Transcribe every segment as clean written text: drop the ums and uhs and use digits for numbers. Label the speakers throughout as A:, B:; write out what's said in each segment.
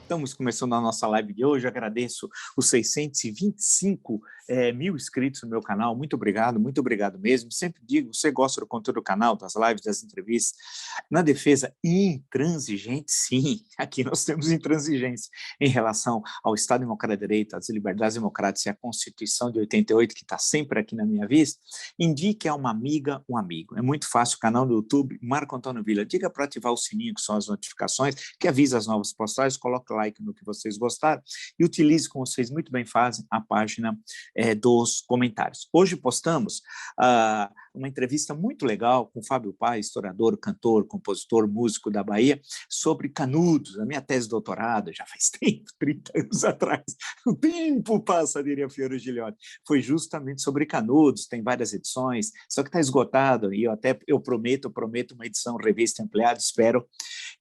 A: Estamos começando a nossa live de hoje. Agradeço os 625 mil inscritos no meu canal. Muito obrigado mesmo. Sempre digo, você gosta do conteúdo do canal, das lives, das entrevistas. Na defesa intransigente, sim, aqui nós temos intransigência em relação ao Estado Democrático de Direito, às liberdades democráticas e à Constituição de 88, que está sempre aqui na minha vista. Indique a uma amiga, um amigo. É muito fácil, o canal do YouTube, Marco Antônio Villa. Diga para ativar o sininho, que são as notificações, que avisa as novas postagens, coloque like no que vocês gostaram e utilize, como vocês muito bem fazem, a página dos comentários. Hoje postamos uma entrevista muito legal com o Fábio Paes, historiador, cantor, compositor, músico da Bahia, sobre Canudos, a minha tese de doutorado, já faz tempo, 30 anos atrás, o tempo passa, diria Fiore Gilhote, foi justamente sobre Canudos, tem várias edições, só que está esgotado, e eu prometo uma edição revista ampliada, espero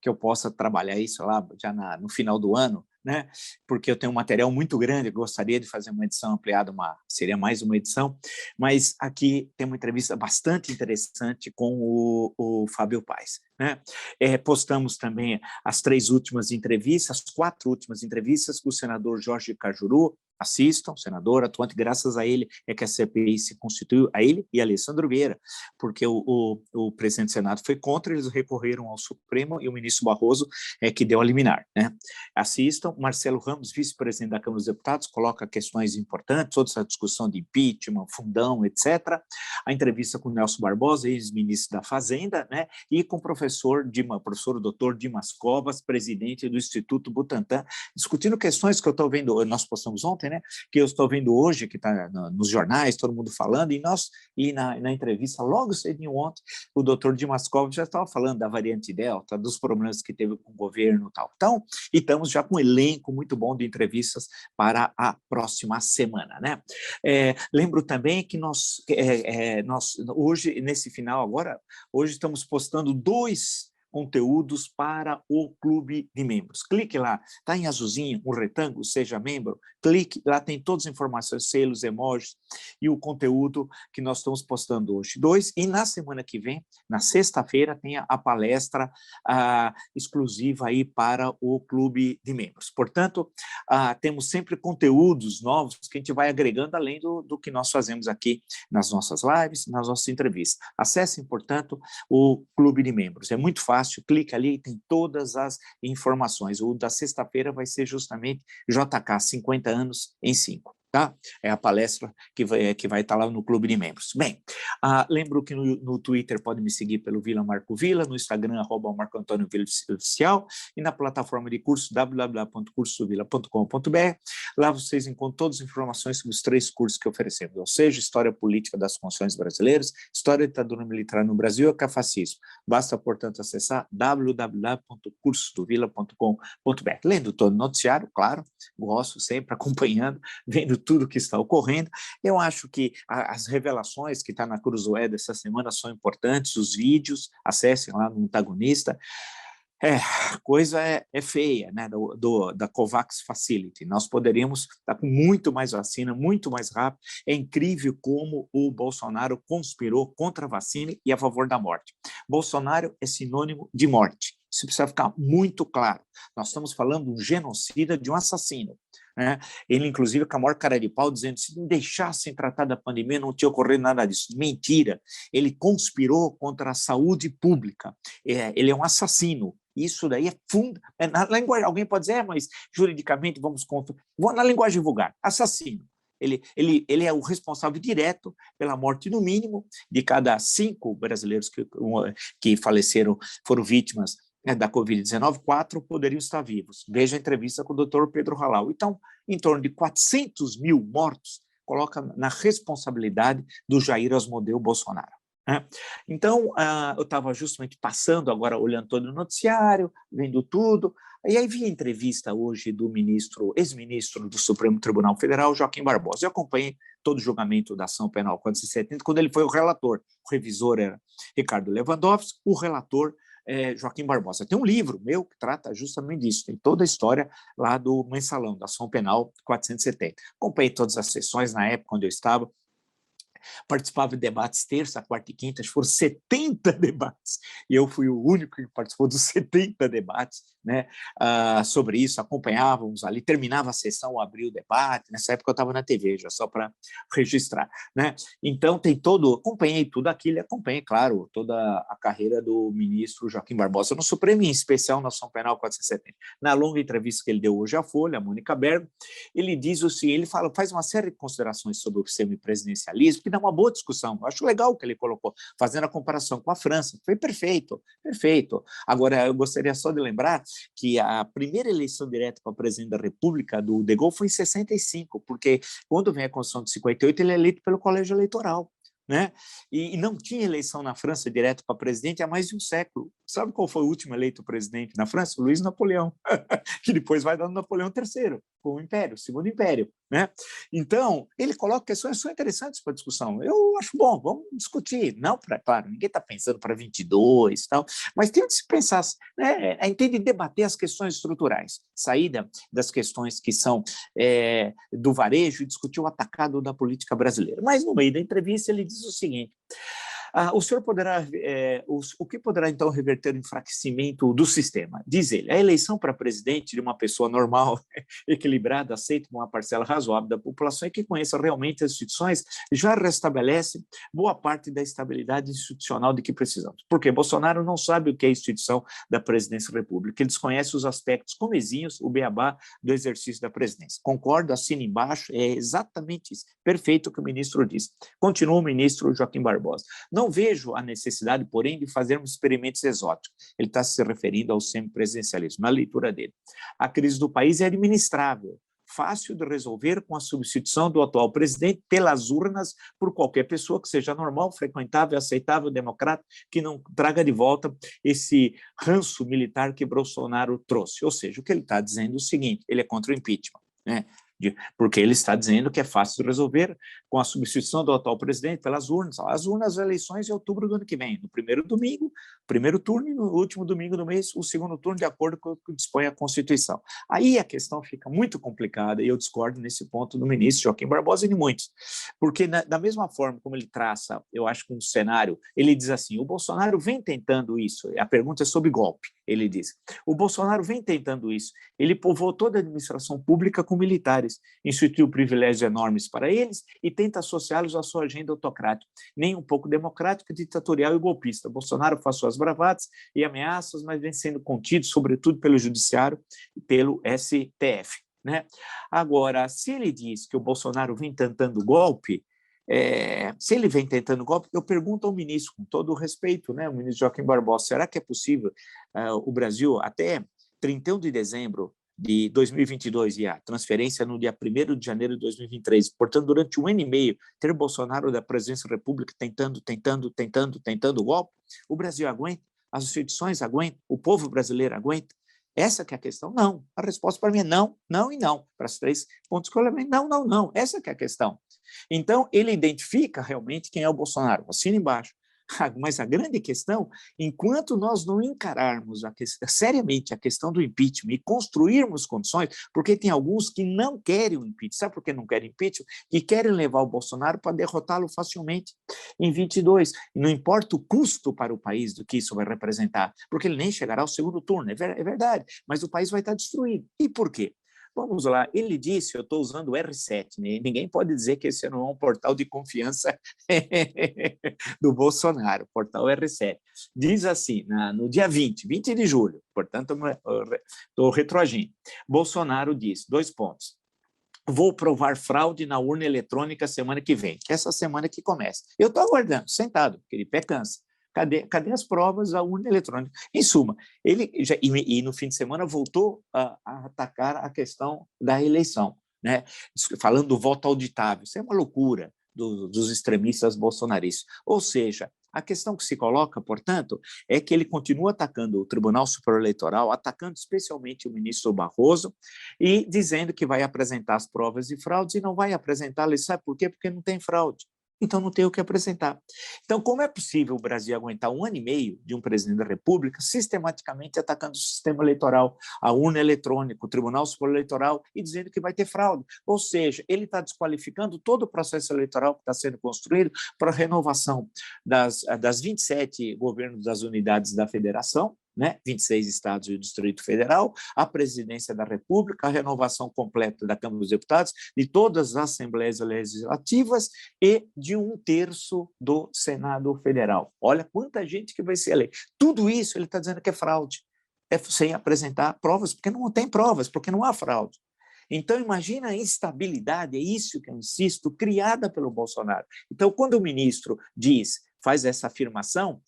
A: que eu possa trabalhar isso lá já no final do ano, né? Porque eu tenho um material muito grande, eu gostaria de fazer uma edição ampliada, seria mais uma edição, mas aqui tem uma entrevista bastante interessante com o Fábio Paes, né? Postamos também as 3 últimas entrevistas, as 4 últimas entrevistas com o senador Jorge Cajuru. Assistam, senador atuante, graças a ele é que a CPI se constituiu, a ele e a Alessandro Vieira, porque o presidente do Senado foi contra, eles recorreram ao Supremo e o ministro Barroso que deu a liminar, né? Assistam, Marcelo Ramos, vice-presidente da Câmara dos Deputados, coloca questões importantes, toda essa discussão de impeachment, fundão, etc. A entrevista com o Nelson Barbosa, ex-ministro da Fazenda, né? E com o professor doutor Dimas Covas, presidente do Instituto Butantan, discutindo questões que eu estou vendo, nós postamos ontem, né, que eu estou vendo hoje, que está nos jornais, todo mundo falando, e na entrevista, logo cedinho ontem, o doutor Dimas Covas já estava falando da variante Delta, dos problemas que teve com o governo e tal. Então, e estamos já com um elenco muito bom de entrevistas para a próxima semana, né? Lembro também que nós hoje, nesse final agora, hoje estamos postando 2 conteúdos para o clube de membros. Clique lá, está em azulzinho, um retângulo, seja membro, clique, lá tem todas as informações, selos, emojis e o conteúdo que nós estamos postando hoje. 2, e na semana que vem, na sexta-feira, tem a palestra exclusiva aí para o clube de membros. Portanto, temos sempre conteúdos novos que a gente vai agregando além do que nós fazemos aqui nas nossas lives, nas nossas entrevistas. Acessem, portanto, o clube de membros. É muito fácil, clica ali e tem todas as informações. O da sexta-feira vai ser justamente JK, 50 anos em 5. Tá? É a palestra que vai estar lá no Clube de Membros. Bem, lembro que no Twitter pode me seguir pelo Vila Marco Villa, no Instagram, @Marco Antônio Villa Oficial, e na plataforma de curso www.cursovilla.com.br. Lá vocês encontram todas as informações sobre os 3 cursos que oferecemos, ou seja, História Política das Constituições Brasileiras, História da Ditadura Militar no Brasil e Cafascismo. Basta, portanto, acessar www.cursodovilla.com.br. Lendo todo o noticiário, claro, gosto sempre acompanhando, vendo tudo que está ocorrendo. Eu acho que as revelações que está na Cruzoé dessa semana são importantes, os vídeos, acessem lá no antagonista. A coisa é feia, né, da COVAX Facility. Nós poderíamos estar com muito mais vacina, muito mais rápido. É incrível como o Bolsonaro conspirou contra a vacina e a favor da morte. Bolsonaro é sinônimo de morte. Isso precisa ficar muito claro. Nós estamos falando de um genocida, de um assassino, né? Ele, inclusive, com a maior cara de pau, dizendo que se não deixassem tratar da pandemia, não tinha ocorrido nada disso. Mentira. Ele conspirou contra a saúde pública. Ele é um assassino. Isso daí é fundo. Na linguagem, alguém pode dizer, mas juridicamente vamos contra. Na linguagem vulgar, assassino. Ele é o responsável direto pela morte, no mínimo, de cada 5 brasileiros que faleceram, foram vítimas da Covid-19, 4 poderiam estar vivos. Veja a entrevista com o doutor Pedro Halal. Então, em torno de 400 mil mortos, coloca na responsabilidade do Jair Asmodeu Bolsonaro. Então, eu estava justamente passando agora, olhando todo o noticiário, vendo tudo, e aí vi a entrevista hoje do ex-ministro do Supremo Tribunal Federal, Joaquim Barbosa. Eu acompanhei todo o julgamento da ação penal 470, quando ele foi o relator. O revisor era Ricardo Lewandowski, o relator Joaquim Barbosa. Tem um livro meu que trata justamente disso, tem toda a história lá do mensalão, da ação penal 470. Acompanhei todas as sessões na época onde eu estava. participava de debates terça, quarta e quinta, acho que foram 70 debates, e eu fui o único que participou dos 70 debates, né, sobre isso, acompanhávamos ali, terminava a sessão, abria o debate, nessa época eu estava na TV, já só para registrar, né? Então acompanhei tudo aquilo, e acompanhei, claro, toda a carreira do ministro Joaquim Barbosa no Supremo, em especial na ação penal 470. Na longa entrevista que ele deu hoje à Folha, a Mônica Bergo, ele diz o seguinte, ele faz uma série de considerações sobre o semipresidencialismo, que dá uma boa discussão. Eu acho legal o que ele colocou, fazendo a comparação com a França. Foi perfeito, perfeito. Agora, eu gostaria só de lembrar que a primeira eleição direta para presidente da República do De Gaulle foi em 65, porque quando vem a Constituição de 58, ele é eleito pelo colégio eleitoral, né? E não tinha eleição na França direto para presidente há mais de um século. Sabe qual foi o último eleito presidente na França? Luiz Napoleão, que depois vai dar no Napoleão III, com o Império, o Segundo Império, né? Então, ele coloca questões que são interessantes para discussão. Eu acho bom, vamos discutir. Não, claro, ninguém está pensando para 22 e tal, mas tem de se pensar, né? Tem de debater as questões estruturais, saída das questões que são do varejo e discutir o atacado da política brasileira. Mas, no meio da entrevista, ele diz o seguinte: o senhor poderá, o que poderá então reverter o enfraquecimento do sistema? Diz ele, a eleição para presidente de uma pessoa normal, equilibrada, aceita uma parcela razoável da população e que conheça realmente as instituições, já restabelece boa parte da estabilidade institucional de que precisamos. Porque Bolsonaro não sabe o que é a instituição da presidência da República, ele desconhece os aspectos comezinhos, o beabá do exercício da presidência. Concordo, assino embaixo, é exatamente isso, perfeito o que o ministro disse. Continua o ministro Joaquim Barbosa. Não vejo a necessidade, porém, de fazermos experimentos exóticos. Ele está se referindo ao semipresidencialismo, na leitura dele. A crise do país é administrável, fácil de resolver com a substituição do atual presidente pelas urnas por qualquer pessoa que seja normal, frequentável, aceitável, democrata, que não traga de volta esse ranço militar que Bolsonaro trouxe. Ou seja, o que ele está dizendo é o seguinte, ele é contra o impeachment, né? Porque ele está dizendo que é fácil de resolver com a substituição do atual presidente pelas urnas. As urnas, as eleições em outubro do ano que vem, no primeiro domingo, primeiro turno, e no último domingo do mês, o segundo turno, de acordo com o que dispõe a Constituição. Aí a questão fica muito complicada, e eu discordo nesse ponto do ministro Joaquim Barbosa e de muitos, porque da mesma forma como ele traça, eu acho que um cenário, ele diz assim, o Bolsonaro vem tentando isso, a pergunta é sobre golpe, ele diz, o Bolsonaro vem tentando isso, ele povoou toda a administração pública com militares, instituiu privilégios enormes para eles e tenta associá-los à sua agenda autocrática, nem um pouco democrática, ditatorial e golpista. Bolsonaro faz suas bravatas e ameaças, mas vem sendo contido, sobretudo pelo Judiciário e pelo STF, né? Agora, se ele diz que o Bolsonaro vem tentando golpe, se ele vem tentando golpe, eu pergunto ao ministro, com todo o respeito, né, o ministro Joaquim Barbosa, será que é possível o Brasil, até 31 de dezembro de 2022 e a transferência no dia 1º de janeiro de 2023, portanto, durante 1 ano e meio, ter Bolsonaro da presidência da República tentando o golpe, o Brasil aguenta, as instituições aguentam, o povo brasileiro aguenta? Essa que é a questão? Não. A resposta para mim é não, não e não. Para os 3 pontos que eu levei, não, não, não. Essa que é a questão. Então, ele identifica realmente quem é o Bolsonaro. Assina embaixo. Mas a grande questão, enquanto nós não encararmos seriamente a questão do impeachment e construirmos condições, porque tem alguns que não querem o impeachment, sabe por que não querem impeachment? Que querem levar o Bolsonaro para derrotá-lo facilmente em 22. E não importa o custo para o país do que isso vai representar, porque ele nem chegará ao segundo turno, é verdade, mas o país vai estar destruído. E por quê? Vamos lá, ele disse, eu estou usando o R7, né? Ninguém pode dizer que esse não é um portal de confiança do Bolsonaro, portal R7. Diz assim, no dia 20 de julho, portanto, estou retroagindo, Bolsonaro diz, 2 pontos, vou provar fraude na urna eletrônica semana que vem, essa semana que começa. Eu estou aguardando, sentado, porque ele pé cansa. Cadê as provas da urna eletrônica? Em suma, ele e no fim de semana voltou a atacar a questão da eleição, né? Falando do voto auditável. Isso é uma loucura dos extremistas bolsonaristas. Ou seja, a questão que se coloca, portanto, é que ele continua atacando o Tribunal Superior Eleitoral, atacando especialmente o ministro Barroso e dizendo que vai apresentar as provas de fraudes e não vai apresentá-las. Sabe por quê? Porque não tem fraude. então não tem o que apresentar. Então, como é possível o Brasil aguentar 1 ano e meio de um presidente da República sistematicamente atacando o sistema eleitoral, a urna eletrônica, o Tribunal Superior Eleitoral, e dizendo que vai ter fraude? Ou seja, ele está desqualificando todo o processo eleitoral que está sendo construído para a renovação das 27 governos das unidades da federação, né? 26 estados e o Distrito Federal, a presidência da República, a renovação completa da Câmara dos Deputados, de todas as assembleias legislativas e de 1/3 do Senado Federal. Olha quanta gente que vai ser eleita. Tudo isso ele está dizendo que é fraude, sem apresentar provas, porque não tem provas, porque não há fraude. Então, imagina a instabilidade, é isso que eu insisto, criada pelo Bolsonaro. Então, quando o ministro faz essa afirmação,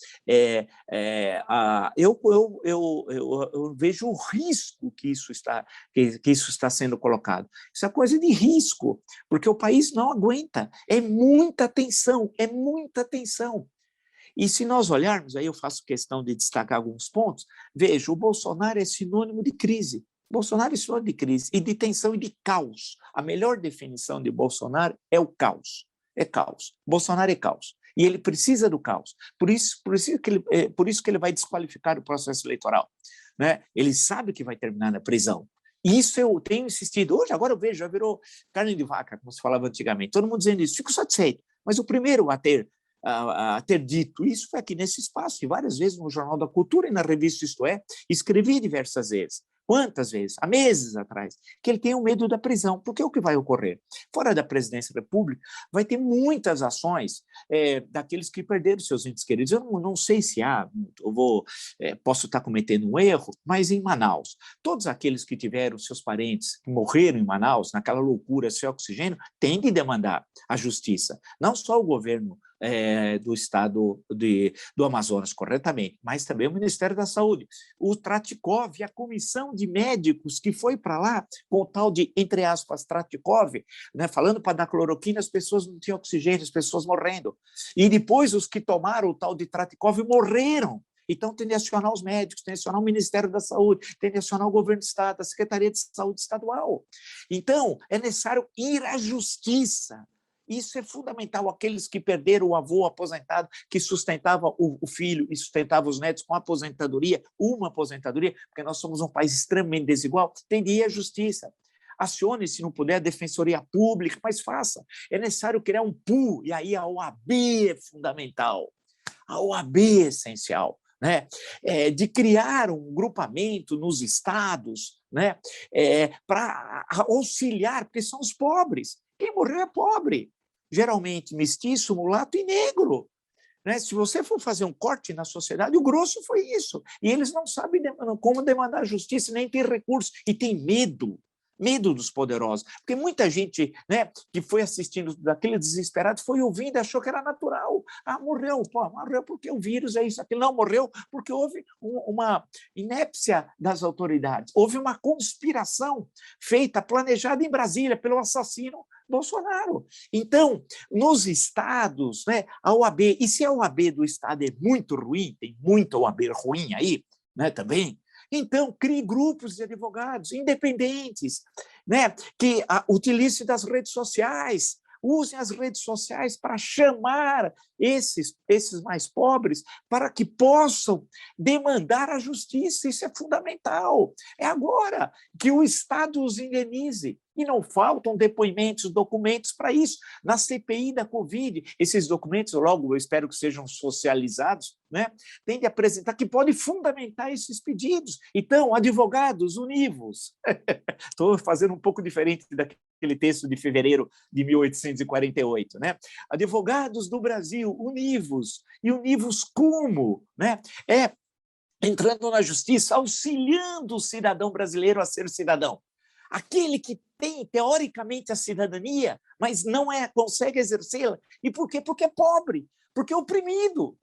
A: eu vejo o risco que isso está sendo colocado. Isso é coisa de risco, porque o país não aguenta. É muita tensão, é muita tensão. E se nós olharmos, aí eu faço questão de destacar alguns pontos, veja, o Bolsonaro é sinônimo de crise. Bolsonaro é sinônimo de crise, e de tensão e de caos. A melhor definição de Bolsonaro é o caos. É caos. Bolsonaro é caos. E ele precisa do caos. Por isso que ele vai desqualificar o processo eleitoral, né? Ele sabe que vai terminar na prisão. E isso eu tenho insistido. Hoje, agora eu vejo, já virou carne de vaca, como se falava antigamente. Todo mundo dizendo isso. Fico satisfeito. Mas o primeiro a ter dito isso foi aqui nesse espaço, e várias vezes no Jornal da Cultura e na revista Isto É, escrevi diversas vezes. Quantas vezes? Há meses atrás, que ele tem o medo da prisão, porque é o que vai ocorrer. Fora da presidência da República, vai ter muitas ações daqueles que perderam seus entes queridos. Eu não sei se posso estar cometendo um erro, mas em Manaus, todos aqueles que tiveram seus parentes que morreram em Manaus, naquela loucura sem oxigênio, têm de demandar a justiça. Não só o governo do estado do Amazonas, corretamente, mas também o Ministério da Saúde. O Tratikov e a comissão de médicos que foi para lá com o tal de, entre aspas, Tratikov, né, falando para dar cloroquina, as pessoas não tinham oxigênio, as pessoas morrendo. E depois os que tomaram o tal de Tratikov morreram. Então, tem de acionar os médicos, tem de acionar o Ministério da Saúde, tem de acionar o governo do Estado, a Secretaria de Saúde Estadual. Então, é necessário ir à justiça. Isso é fundamental. Aqueles que perderam o avô aposentado, que sustentava o filho e sustentava os netos com aposentadoria, uma aposentadoria, porque nós somos um país extremamente desigual, tem de ir à justiça. Acione, se não puder, a Defensoria Pública, mas faça. É necessário criar um pool, e aí a OAB é fundamental. A OAB é essencial, né? De criar um grupamento nos estados, né? Para auxiliar, porque são os pobres. Quem morreu é pobre. Geralmente mestiço, mulato e negro. Né? Se você for fazer um corte na sociedade, o grosso foi isso. E eles não sabem como demandar justiça, nem tem recurso. E tem medo dos poderosos. Porque muita gente, né, que foi assistindo daquele desesperado, foi ouvindo e achou que era natural. Morreu. Morreu porque o vírus é isso. Aquilo não morreu porque houve uma inépcia das autoridades. Houve uma conspiração feita, planejada em Brasília pelo assassino Bolsonaro. Então, nos estados, né, a OAB, e se a OAB do estado é muito ruim, tem muita OAB ruim aí, né, também, então crie grupos de advogados independentes, né, que utilizem das redes sociais, usem as redes sociais para chamar esses mais pobres para que possam demandar a justiça. Isso é fundamental. É agora que o Estado os indenize. E não faltam depoimentos, documentos para isso. Na CPI da Covid, esses documentos, logo eu espero que sejam socializados, né? Tem de apresentar que pode fundamentar esses pedidos. Então, advogados, univos. Estou fazendo um pouco diferente daquele texto de fevereiro de 1848, né? Advogados do Brasil, univos. E univos como? Né? Entrando na justiça, auxiliando o cidadão brasileiro a ser cidadão. Aquele que tem, teoricamente, a cidadania, mas não consegue exercê-la. E por quê? Porque é pobre, porque é oprimido.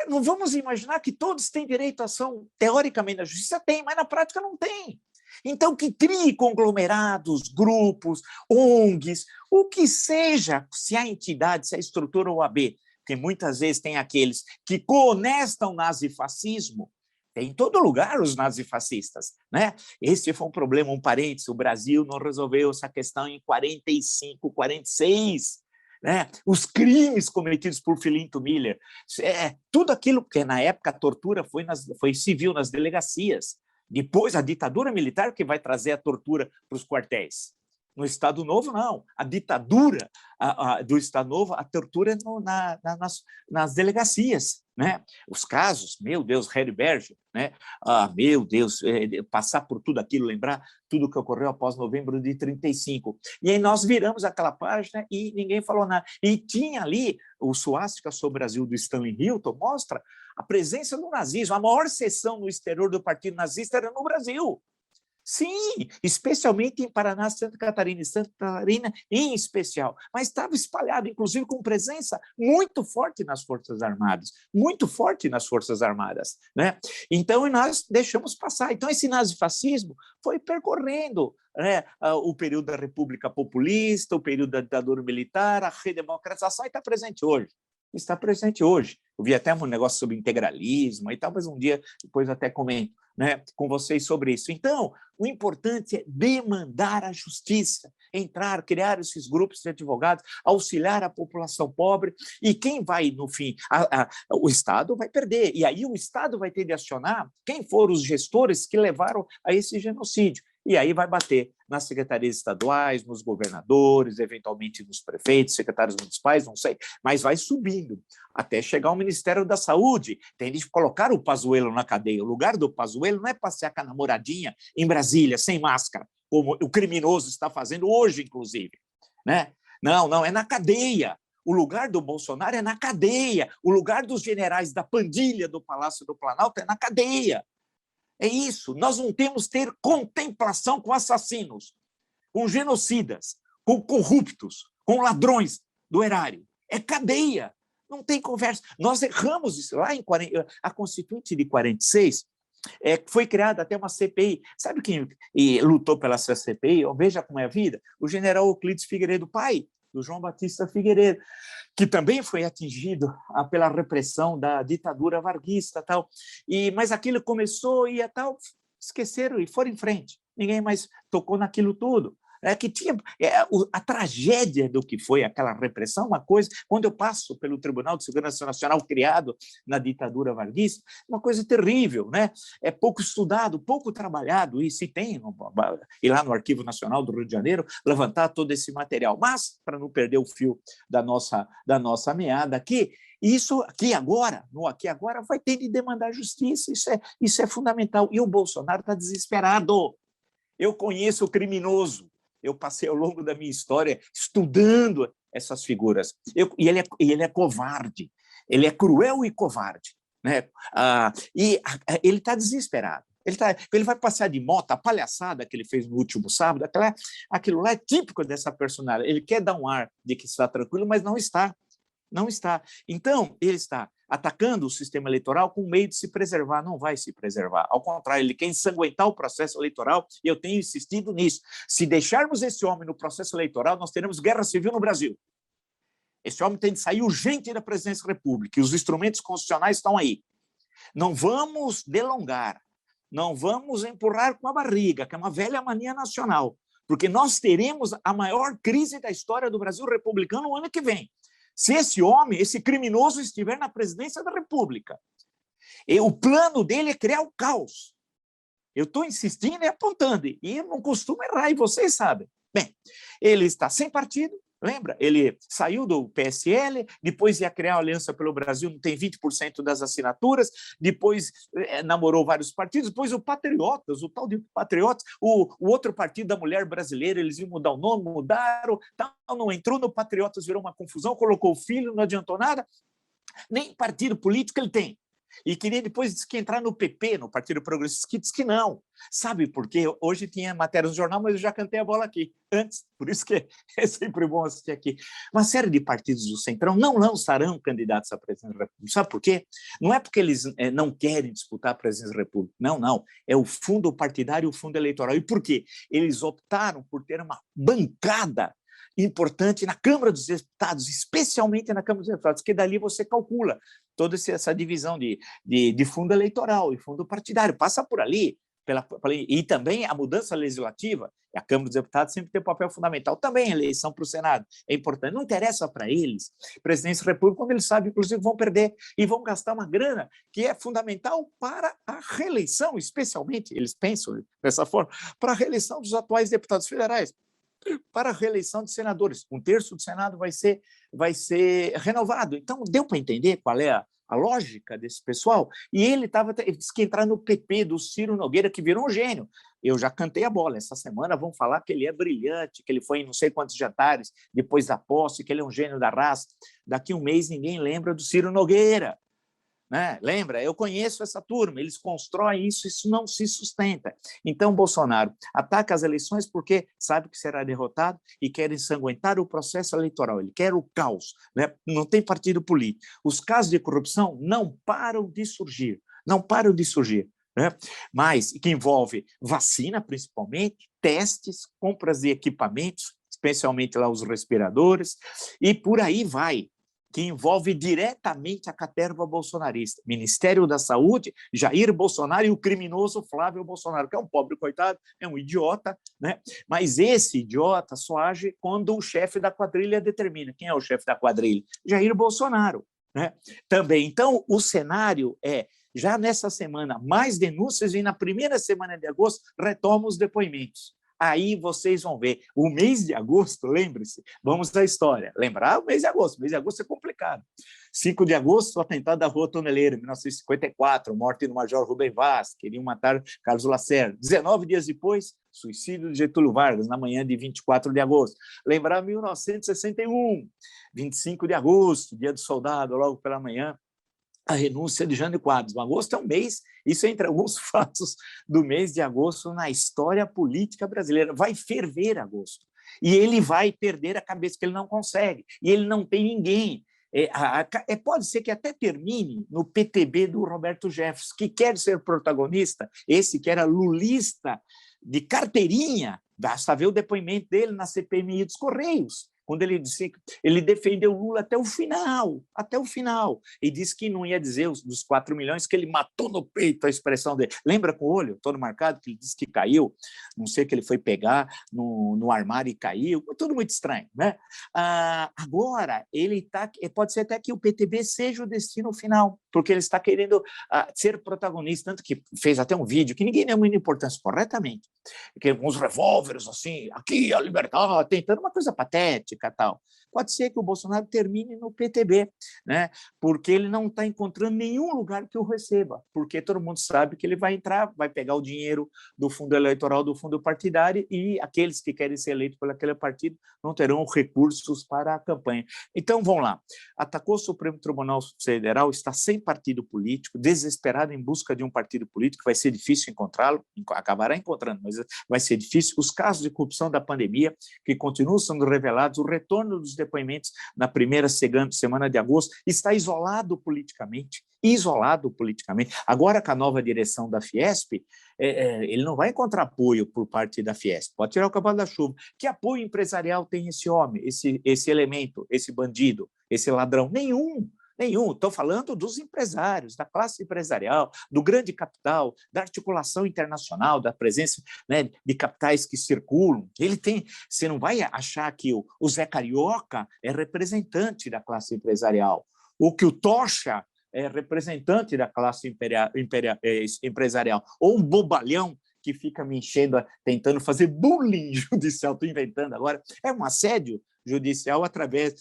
A: Não vamos imaginar que todos têm direito à ação, teoricamente, na justiça tem, mas na prática não tem. Então, que crie conglomerados, grupos, ONGs, o que seja, se a entidade, se a estrutura OAB, porque muitas vezes tem aqueles que cohonestam nazifascismo. Tem em todo lugar os nazifascistas, né? Esse foi um problema, um parênteses, o Brasil não resolveu essa questão em 45, 46, né? Os crimes cometidos por Filinto Miller, tudo aquilo, porque na época a tortura foi civil nas delegacias, depois a ditadura militar que vai trazer a tortura para os quartéis. No Estado Novo, não. A ditadura do Estado Novo, a tortura é nas delegacias, né? Os casos, meu Deus, Heriberger, né? Meu Deus, passar por tudo aquilo, lembrar tudo que ocorreu após novembro de 1935. E aí nós viramos aquela página e ninguém falou nada. E tinha ali o Suástica sobre o Brasil do Stanley Hilton, mostra a presença do nazismo. A maior seção no exterior do Partido Nazista era no Brasil. Sim, especialmente em Paraná, Santa Catarina em especial, mas estava espalhado, inclusive com presença muito forte nas Forças Armadas, muito forte nas Forças Armadas, né? Então, nós deixamos passar. Então, esse nazifascismo foi percorrendo, né, o período da República Populista, o período da ditadura militar, a redemocratização, e está presente hoje. Está presente hoje. Eu vi até um negócio sobre integralismo e tal, mas um dia depois até comento, né, com vocês sobre isso. Então, o importante é demandar a justiça, criar esses grupos de advogados, auxiliar a população pobre, e quem vai, no fim, o Estado vai perder, e aí o Estado vai ter de acionar quem foram os gestores que levaram a esse genocídio. E aí vai bater nas secretarias estaduais, nos governadores, eventualmente nos prefeitos, secretários municipais, não sei, mas vai subindo, até chegar ao Ministério da Saúde. Tem de colocar o Pazuello na cadeia. O lugar do Pazuello não é passear com a namoradinha em Brasília, sem máscara, como o criminoso está fazendo hoje, inclusive, né? Não, é na cadeia. O lugar do Bolsonaro é na cadeia. O lugar dos generais da pandilha do Palácio do Planalto é na cadeia. É isso, nós não temos que ter contemplação com assassinos, com genocidas, com corruptos, com ladrões do erário. É cadeia, não tem conversa. Nós erramos isso. Lá em a Constituinte de 46, foi criada até uma CPI. Sabe quem lutou pela CPI? Veja como é a vida. O general Euclides Figueiredo, pai do João Batista Figueiredo, que também foi atingido pela repressão da ditadura varguista, tal. Mas aquilo começou e tal, esqueceram e foram em frente. Ninguém mais tocou naquilo tudo. Que tinha a tragédia do que foi aquela repressão, uma coisa, quando eu passo pelo Tribunal de Segurança Nacional criado na ditadura varguista, uma coisa terrível, né? É pouco estudado, pouco trabalhado, e se tem, ir lá no Arquivo Nacional do Rio de Janeiro, levantar todo esse material. Mas, para não perder o fio da nossa meada aqui, isso aqui agora vai ter de demandar justiça, isso é fundamental. E o Bolsonaro está desesperado. Eu conheço o criminoso. Eu passei ao longo da minha história estudando essas figuras. E ele é covarde, ele é cruel e covarde, né? Ele está desesperado. Ele vai passar de moto, a palhaçada que ele fez no último sábado, aquilo lá é típico dessa personagem. Ele quer dar um ar de que está tranquilo, mas não está. Não está. Então, ele está atacando o sistema eleitoral com meio de se preservar. Não vai se preservar. Ao contrário, ele quer ensanguentar o processo eleitoral, e eu tenho insistido nisso. Se deixarmos esse homem no processo eleitoral, nós teremos guerra civil no Brasil. Esse homem tem de sair urgente da presidência da República, e os instrumentos constitucionais estão aí. Não vamos delongar, não vamos empurrar com a barriga, que é uma velha mania nacional, porque nós teremos a maior crise da história do Brasil republicano no ano que vem. Se esse homem, esse criminoso, estiver na presidência da República, o plano dele é criar o caos. Eu estou insistindo e apontando, e eu não costumo errar, e vocês sabem. Bem, ele está sem partido, lembra? Ele saiu do PSL, depois ia criar a Aliança pelo Brasil, não tem 20% das assinaturas, depois namorou vários partidos, depois o Patriotas, o tal de Patriotas, o outro partido da mulher brasileira, eles iam mudar o nome, mudaram, tal, não entrou no Patriotas, virou uma confusão, colocou o filho, não adiantou nada, nem partido político ele tem. E queria depois diz que entrar no PP, no Partido Progressista, que diz que não. Sabe por quê? Hoje tinha matéria no jornal, mas eu já cantei a bola aqui antes, por isso que é sempre bom assistir aqui. Uma série de partidos do Centrão não lançarão candidatos à presidência da República. Sabe por quê? Não é porque eles não querem disputar a presidência da República. Não. É o fundo partidário e o fundo eleitoral. E por quê? Eles optaram por ter uma bancada importante na Câmara dos Deputados, especialmente na Câmara dos Deputados, que dali você calcula toda essa divisão de fundo eleitoral e fundo partidário. Passa por ali. e também a mudança legislativa, a Câmara dos Deputados sempre tem um papel fundamental, também a eleição para o Senado é importante, não interessa para eles, presidência da República, quando eles sabem, inclusive, vão perder e vão gastar uma grana que é fundamental para a reeleição, especialmente, eles pensam dessa forma, para a reeleição dos atuais deputados federais, para a reeleição de senadores. 1/3 do Senado vai ser renovado. Então, deu para entender qual é a lógica desse pessoal? E ele disse que entrar no PP do Ciro Nogueira, que virou um gênio. Eu já cantei a bola. Essa semana vão falar que ele é brilhante, que ele foi em não sei quantos jantares depois da posse, que ele é um gênio da raça. Daqui um mês ninguém lembra do Ciro Nogueira. Né? Lembra? Eu conheço essa turma, eles constroem isso, isso não se sustenta. Então, Bolsonaro ataca as eleições porque sabe que será derrotado e quer ensanguentar o processo eleitoral, ele quer o caos, né? Não tem partido político. Os casos de corrupção não param de surgir, não param de surgir. Né? Mas que envolve vacina, principalmente, testes, compras de equipamentos, especialmente lá os respiradores, e por aí vai, que envolve diretamente a caterva bolsonarista, Ministério da Saúde, Jair Bolsonaro e o criminoso Flávio Bolsonaro, que é um pobre coitado, é um idiota, né? Mas esse idiota só age quando o chefe da quadrilha determina. Quem é o chefe da quadrilha? Jair Bolsonaro. Né? Também. Então, o cenário é, já nessa semana, mais denúncias e na primeira semana de agosto retomam os depoimentos. Aí vocês vão ver. O mês de agosto, lembre-se, vamos à história. Lembrar o mês de agosto. O mês de agosto é complicado. 5 de agosto, o atentado da Rua Toneleiro, em 1954, morte do Major Rubem Vaz, queriam matar Carlos Lacerda. 19 dias depois, suicídio de Getúlio Vargas, na manhã de 24 de agosto. Lembrar 1961, 25 de agosto, dia do soldado, logo pela manhã, a renúncia de Jânio Quadros. O agosto é um mês, isso é entre alguns fatos do mês de agosto na história política brasileira. Vai ferver agosto. E ele vai perder a cabeça, que ele não consegue. E ele não tem ninguém. Pode ser que até termine no PTB do Roberto Jefferson, que quer ser protagonista, esse que era lulista de carteirinha, basta ver o depoimento dele na CPMI dos Correios, quando ele disse que ele defendeu Lula até o final, e disse que não ia dizer dos 4 milhões, que ele matou no peito, a expressão dele. Lembra com o olho todo marcado, que ele disse que caiu, não sei, que ele foi pegar no armário e caiu, tudo muito estranho. Né? Agora, pode ser até que o PTB seja o destino final, porque ele está querendo ser protagonista, tanto que fez até um vídeo, que ninguém deu muita importância, corretamente, que uns revólveres assim, aqui a liberdade, tentando uma coisa patética, tal. Pode ser que o Bolsonaro termine no PTB, né? Porque ele não está encontrando nenhum lugar que o receba, porque todo mundo sabe que ele vai entrar, vai pegar o dinheiro do fundo eleitoral, do fundo partidário, e aqueles que querem ser eleitos por aquele partido não terão recursos para a campanha. Então, vamos lá. Atacou o Supremo Tribunal Federal, está sem partido político, desesperado em busca de um partido político, vai ser difícil encontrá-lo, acabará encontrando, mas vai ser difícil. Os casos de corrupção da pandemia, que continuam sendo revelados, o retorno dos depoimentos na primeira semana de agosto, está isolado politicamente. Agora, com a nova direção da Fiesp, ele não vai encontrar apoio por parte da Fiesp. Pode tirar o cavalo da chuva. Que apoio empresarial tem esse homem, esse elemento, esse bandido, esse ladrão? Nenhum. Estou falando dos empresários, da classe empresarial, do grande capital, da articulação internacional, da presença, né, de capitais que circulam. Você não vai achar que o Zé Carioca é representante da classe empresarial, ou que o Tocha é representante da classe empresarial, ou um bobalhão que fica me enchendo, tentando fazer bullying judicial, estou inventando agora, é um assédio judicial através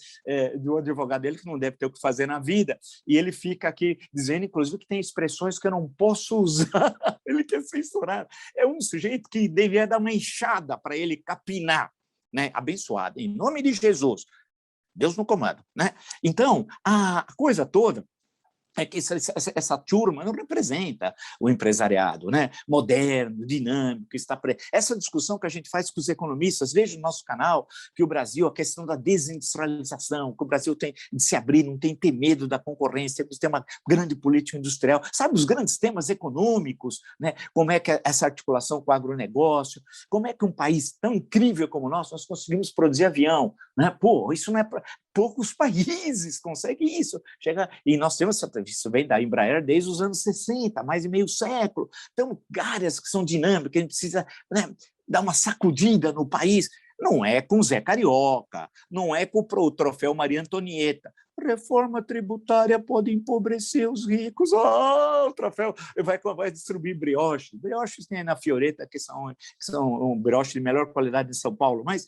A: do advogado dele, que não deve ter o que fazer na vida, e ele fica aqui dizendo, inclusive, que tem expressões que eu não posso usar, ele quer censurar. É um sujeito que devia dar uma enxada para ele capinar, né? Abençoado, em nome de Jesus, Deus no comando. Né? Então, a coisa toda é que essa turma não representa o empresariado, né? Moderno, dinâmico, essa discussão que a gente faz com os economistas, veja no nosso canal, que o Brasil, a questão da desindustrialização, que o Brasil tem de se abrir, não tem que ter medo da concorrência, temos que ter uma grande política industrial, sabe, os grandes temas econômicos, né? Como é que é essa articulação com o agronegócio, como é que um país tão incrível como o nosso, nós conseguimos produzir avião, né? Pô, isso não é Poucos países conseguem isso. E nós temos isso vem da Embraer desde os anos 60, mais de meio século. Então, áreas que são dinâmicas, a gente precisa, né, dar uma sacudida no país. Não é com Zé Carioca, não é com o troféu Maria Antonieta. Reforma tributária pode empobrecer os ricos. O troféu vai distribuir brioches. Brioches tem na Fioretta, que são um brioche de melhor qualidade de São Paulo. Mas,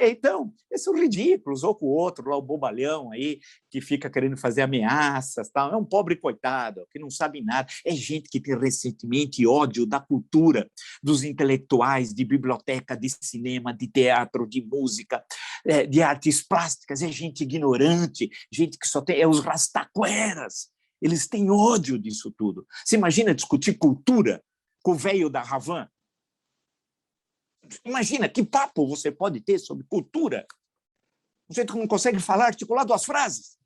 A: então, esses são ridículos. Ou com o outro, lá o bobalhão aí, que fica querendo fazer ameaças. Tal. É um pobre coitado, que não sabe nada. É gente que tem ressentimento e ódio da cultura, dos intelectuais, de biblioteca, de cinema, de teatro, de música, de artes plásticas. É gente ignorante, gente que só tem... É os rastaqueras. Eles têm ódio disso tudo. Você imagina discutir cultura com o velho da Havan? Imagina que papo você pode ter sobre cultura. Um jeito que não consegue falar, articular duas frases.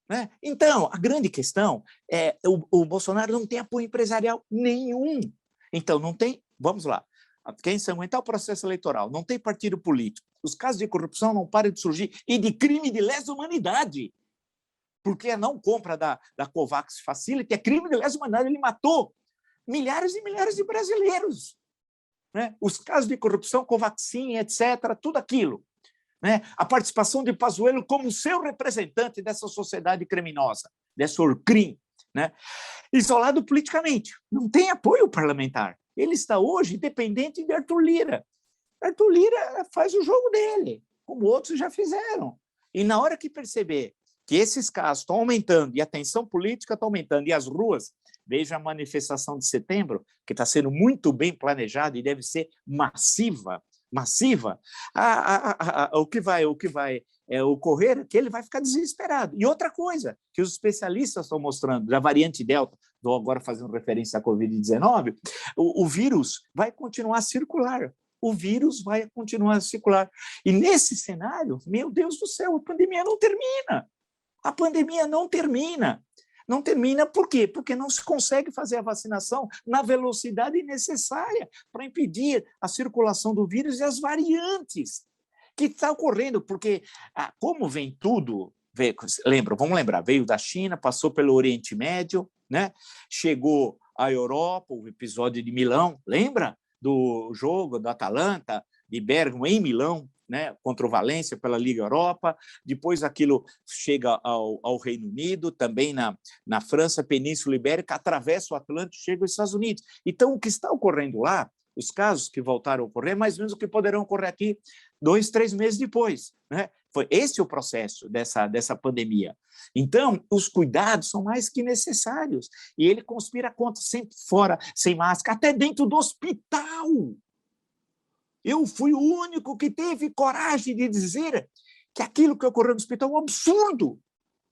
A: Né? Então, a grande questão é o Bolsonaro não tem apoio empresarial nenhum. Então, não tem... Vamos lá. Quem se aguentar o processo eleitoral, não tem partido político, os casos de corrupção não param de surgir, e de crime de lesa humanidade, porque a não compra da COVAX Facility é crime de lesa humanidade, ele matou milhares e milhares de brasileiros. Né? Os casos de corrupção, Covaxin, etc., tudo aquilo. Né? A participação de Pazuello como seu representante dessa sociedade criminosa, dessa Orcrim, né? Isolado politicamente, não tem apoio parlamentar. Ele está hoje dependente de Arthur Lira. Arthur Lira faz o jogo dele, como outros já fizeram. E na hora que perceber que esses casos estão aumentando e a tensão política está aumentando e as ruas, veja a manifestação de setembro, que está sendo muito bem planejada e deve ser massiva, o que vai ocorrer é que ele vai ficar desesperado. E outra coisa que os especialistas estão mostrando, da variante Delta, estou agora fazendo referência à Covid-19, o vírus vai continuar a circular. O vírus vai continuar a circular. E nesse cenário, meu Deus do céu, a pandemia não termina. A pandemia não termina. Não termina por quê? Porque não se consegue fazer a vacinação na velocidade necessária para impedir a circulação do vírus e as variantes que está ocorrendo, porque como vem tudo, vamos lembrar, veio da China, passou pelo Oriente Médio, né? Chegou à Europa, o episódio de Milão, lembra do jogo da Atalanta, de Bergamo em Milão, né, contra o Valência pela Liga Europa, depois aquilo chega ao Reino Unido, também na França, Península Ibérica, atravessa o Atlântico, chega aos Estados Unidos. Então, o que está ocorrendo lá, os casos que voltaram a ocorrer, mais ou menos o que poderão ocorrer aqui 2, 3 meses depois. Né? Foi esse o processo dessa pandemia. Então, os cuidados são mais que necessários. E ele conspira contra, sempre fora, sem máscara, até dentro do hospital. Eu fui o único que teve coragem de dizer que aquilo que ocorreu no hospital é um absurdo.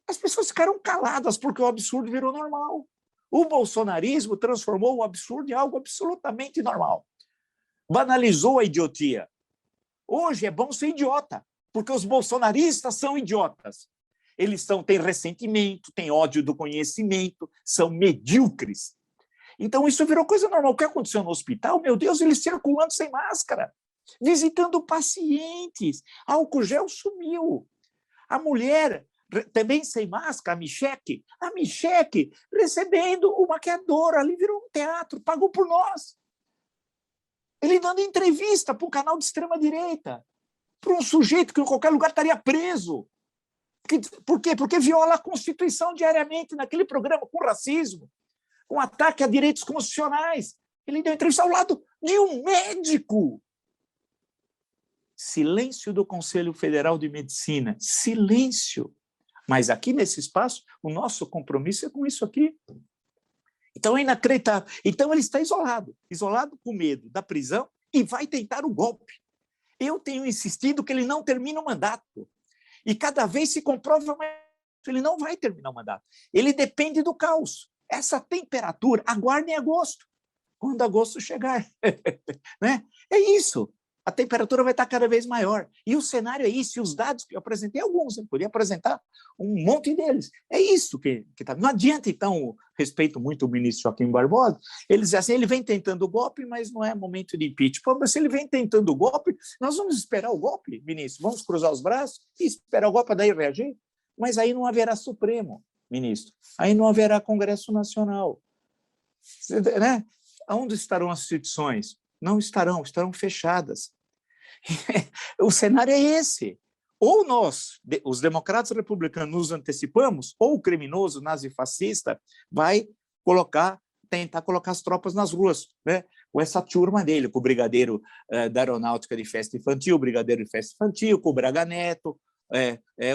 A: As pessoas ficaram caladas porque o absurdo virou normal. O bolsonarismo transformou o absurdo em algo absolutamente normal. Banalizou a idiotia. Hoje é bom ser idiota, porque os bolsonaristas são idiotas. Eles têm ressentimento, têm ódio do conhecimento, são medíocres. Então, isso virou coisa normal. O que aconteceu no hospital? Meu Deus, eles circulando sem máscara, visitando pacientes. Álcool gel sumiu. A mulher, também sem máscara, a Micheque recebendo o maquiador, ali virou um teatro, pagou por nós. Ele dando entrevista para um canal de extrema-direita, para um sujeito que em qualquer lugar estaria preso. Por quê? Porque viola a Constituição diariamente naquele programa com racismo, com ataque a direitos constitucionais. Ele deu entrevista ao lado de um médico. Silêncio do Conselho Federal de Medicina. Silêncio. Mas aqui nesse espaço, o nosso compromisso é com isso aqui. Então é inacreditável. Então ele está isolado com medo da prisão e vai tentar o golpe. Eu tenho insistido que ele não termina o mandato. E cada vez se comprova mais que ele não vai terminar o mandato. Ele depende do caos. Essa temperatura, aguardem agosto, quando agosto chegar. Né? É isso. a temperatura vai estar cada vez maior. E o cenário é isso, e os dados que eu apresentei, alguns, eu podia apresentar um monte deles. É isso que está. Não adianta, então, respeito muito o ministro Joaquim Barbosa, ele diz assim, ele vem tentando o golpe, mas não é momento de impeachment. Pô, mas se ele vem tentando o golpe, nós vamos esperar o golpe, ministro? Vamos cruzar os braços e esperar o golpe para daí reagir? Mas aí não haverá Supremo, ministro. Aí não haverá Congresso Nacional. Né? Onde estarão as instituições? Não estarão fechadas. O cenário é esse. Ou nós, os democratas republicanos, nos antecipamos, ou o criminoso nazifascista vai tentar colocar as tropas nas ruas, né? Com essa turma dele, com o brigadeiro da aeronáutica de festa infantil, o brigadeiro de festa infantil, com o Braga Neto,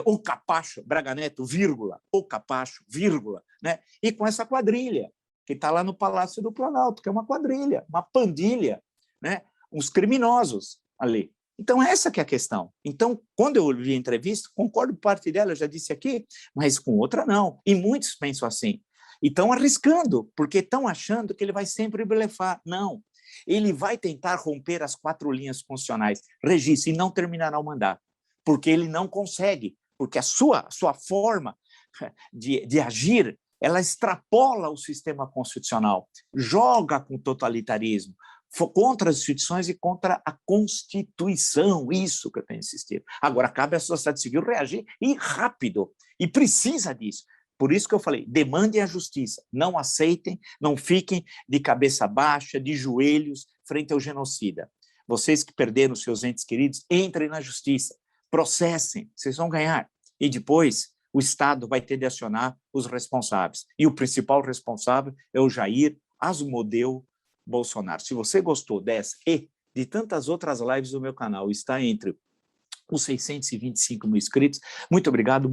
A: o Capacho, Braga Neto, vírgula, o Capacho, vírgula, né? E com essa quadrilha, que está lá no Palácio do Planalto, que é uma quadrilha, uma pandilha, né? Uns criminosos ali. Então, essa que é a questão. Então, quando eu vi a entrevista, concordo com parte dela, eu já disse aqui, mas com outra não. E muitos pensam assim. E estão arriscando, porque estão achando que ele vai sempre blefar. Não. Ele vai tentar romper as 4 linhas constitucionais, registro, e não terminará o mandato, porque ele não consegue, porque a sua forma de agir, ela extrapola o sistema constitucional, joga com o totalitarismo, contra as instituições e contra a Constituição, isso que eu tenho insistido. Agora, cabe à sociedade civil reagir e rápido, e precisa disso. Por isso que eu falei, demandem a justiça, não aceitem, não fiquem de cabeça baixa, de joelhos, frente ao genocida. Vocês que perderam seus entes queridos, entrem na justiça, processem, vocês vão ganhar. E depois, o Estado vai ter de acionar os responsáveis. E o principal responsável é o Jair Asmodeu Bolsonaro. Se você gostou dessa e de tantas outras lives do meu canal, está entre os 625 mil inscritos, muito obrigado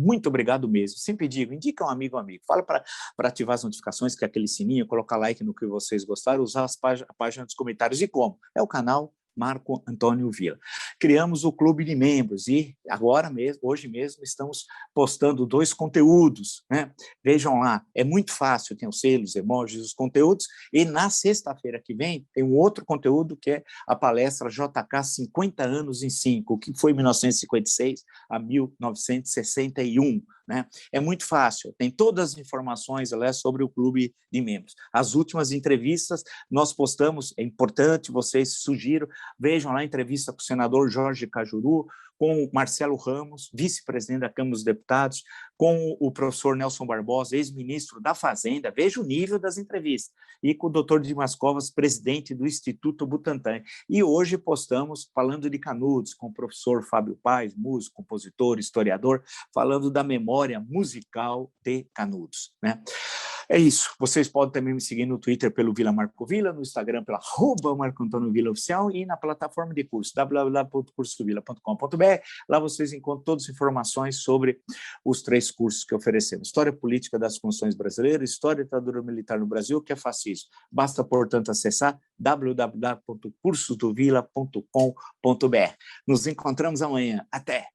A: mesmo. Sempre digo, indica um amigo, fala para ativar as notificações, que é aquele sininho, colocar like no que vocês gostaram, usar a página dos comentários. E como? É o canal Marco Antônio Villa. Criamos o clube de membros e agora mesmo, hoje mesmo, estamos postando 2 conteúdos, né? Vejam lá, é muito fácil, tem os selos, emojis, os conteúdos, e na sexta-feira que vem tem um outro conteúdo que é a palestra JK 50 anos em 5, que foi 1956 a 1961, né? É muito fácil, tem todas as informações sobre o clube de membros. As últimas entrevistas nós postamos, é importante, vocês sugiro, vejam lá a entrevista com o senador Jorge Cajuru, com o Marcelo Ramos, vice-presidente da Câmara dos Deputados, com o professor Nelson Barbosa, ex-ministro da Fazenda, veja o nível das entrevistas, e com o doutor Dimas Covas, presidente do Instituto Butantan. E hoje postamos, falando de Canudos, com o professor Fábio Paes, músico, compositor, historiador, falando da memória musical de Canudos, né? É isso. Vocês podem também me seguir no Twitter pelo Vila Marco Villa, no Instagram pela @Marco Antônio Villa Oficial e na plataforma de curso www.cursodovilla.com.br. Lá vocês encontram todas as informações sobre os 3 cursos que oferecemos. História Política das Constituições Brasileiras, História e Ditadura Militar no Brasil, que é fascismo. Basta, portanto, acessar www.cursodovilla.com.br. Nos encontramos amanhã. Até!